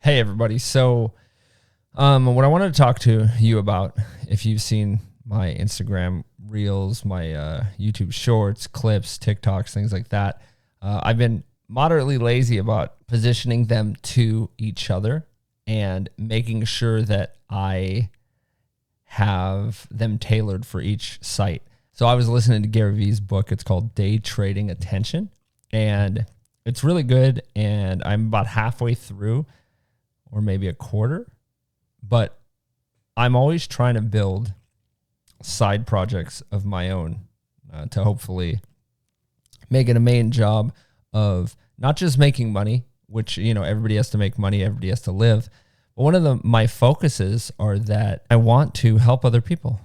Hey, everybody. So what I wanted to talk to you about, if you've seen my Instagram reels, my YouTube shorts, clips, TikToks, things like that, I've been moderately lazy about positioning them to each other and making sure that I have them tailored for each site. So I was listening to Gary Vee's book. It's called Day Trading Attention, and it's really good. And I'm about halfway through, or maybe a quarter, but I'm always trying to build side projects of my own to hopefully make it a main job of not just making money, which, everybody has to make money, everybody has to live. But one of my focuses are that I want to help other people.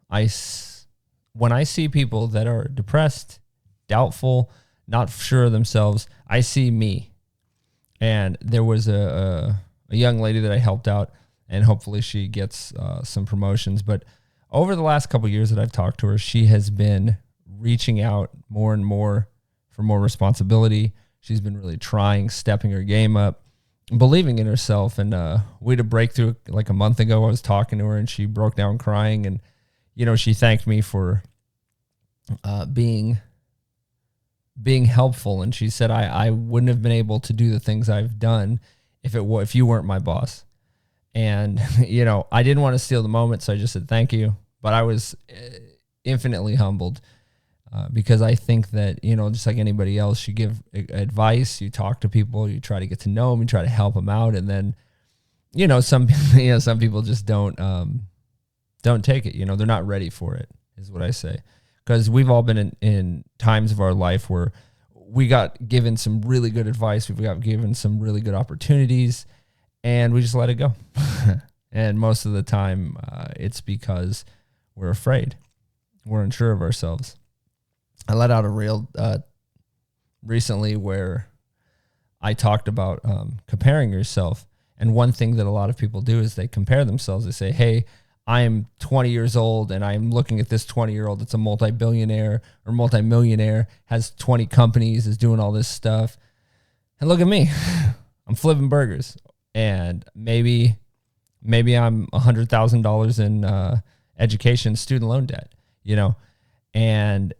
When I see people that are depressed, doubtful, not sure of themselves, I see me. And there was a young lady that I helped out, and hopefully she gets some promotions. But over the last couple of years that I've talked to her, she has been reaching out more and more for more responsibility. She's been really trying, stepping her game up, believing in herself. And we had a breakthrough like a month ago. I was talking to her, and she broke down crying. And, she thanked me for being helpful. And she said, I wouldn't have been able to do the things I've done if you weren't my boss. And, I didn't want to steal the moment. So I just said, thank you. But I was infinitely humbled because I think that, just like anybody else, you give advice, you talk to people, you try to get to know them, you try to help them out. And then, some people just don't take it. They're not ready for it, is what I say. Because we've all been in times of our life where we got given some really good advice. We've got given some really good opportunities, and we just let it go. And most of the time, it's because we're afraid. We're unsure of ourselves. I let out a reel recently where I talked about comparing yourself. And one thing that a lot of people do is they compare themselves. They say, hey, I am 20 years old and I'm looking at this 20-year-old that's a multi-billionaire or multi-millionaire, has 20 companies, is doing all this stuff. And look at me. I'm flipping burgers. And maybe I'm $100,000 in education student loan debt, and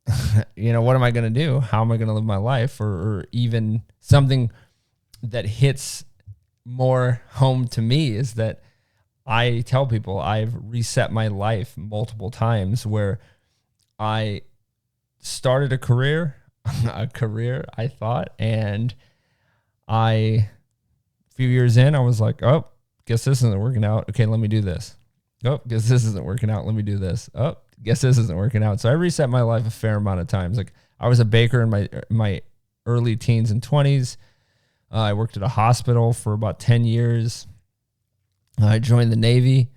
what am I going to do? How am I going to live my life? Or even something that hits more home to me is that I tell people I've reset my life multiple times where I started a career, I thought, and a few years in, I was like, oh, guess this isn't working out. Okay, let me do this. Oh, guess this isn't working out. Let me do this. Oh, guess this isn't working out. So I reset my life a fair amount of times. Like I was a baker in my early teens and 20s. I worked at a hospital for about 10 years. I joined the Navy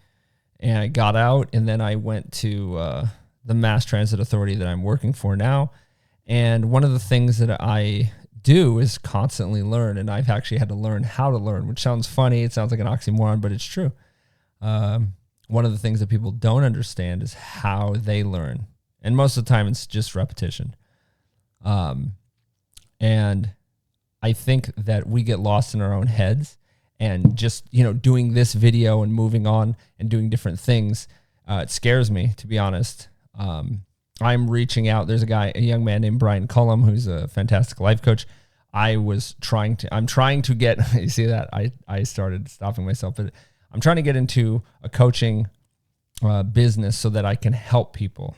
and I got out, and then I went to the mass transit authority that I'm working for now. And one of the things that I do is constantly learn, and I've actually had to learn how to learn, which sounds funny. It sounds like an oxymoron, but it's true. One of the things that people don't understand is how they learn. And most of the time it's just repetition. And I think that we get lost in our own heads. And just, doing this video and moving on and doing different things, it scares me, to be honest. I'm reaching out. There's a young man named Brian Cullum, who's a fantastic life coach. I'm trying to get, you see that? I started stopping myself, but I'm trying to get into a coaching business so that I can help people.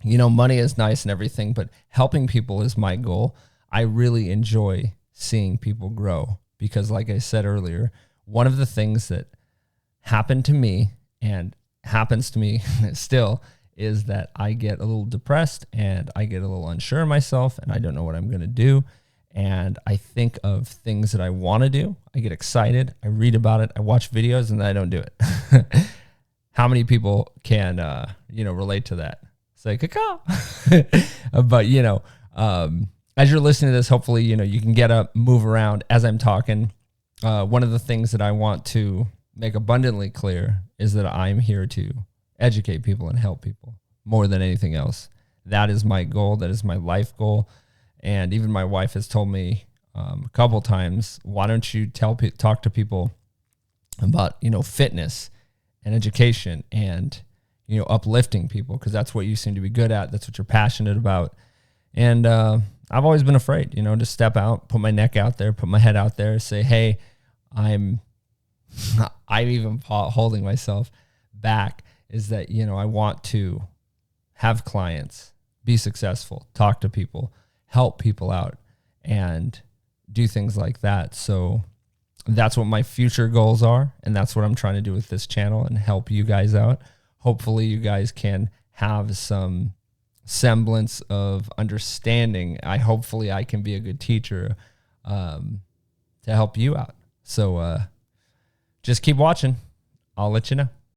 Money is nice and everything, but helping people is my goal. I really enjoy seeing people grow. Because like I said earlier, one of the things that happened to me and happens to me still is that I get a little depressed and I get a little unsure of myself and I don't know what I'm going to do. And I think of things that I want to do. I get excited. I read about it. I watch videos and then I don't do it. How many people can, relate to that? Say, caca. But, as you're listening to this, hopefully, you can get up, move around as I'm talking. One of the things that I want to make abundantly clear is that I'm here to educate people and help people more than anything else. That is my goal. That is my life goal. And even my wife has told me a couple times, why don't you talk to people about, fitness and education and, uplifting people, because that's what you seem to be good at. That's what you're passionate about. And I've always been afraid, to step out, put my neck out there, put my head out there, say, hey, I'm even holding myself back, is that, I want to have clients, be successful, talk to people, help people out, and do things like that. So that's what my future goals are. And that's what I'm trying to do with this channel and help you guys out. Hopefully you guys can have some semblance of understanding. Hopefully I can be a good teacher to help you out. So just keep watching. I'll let you know.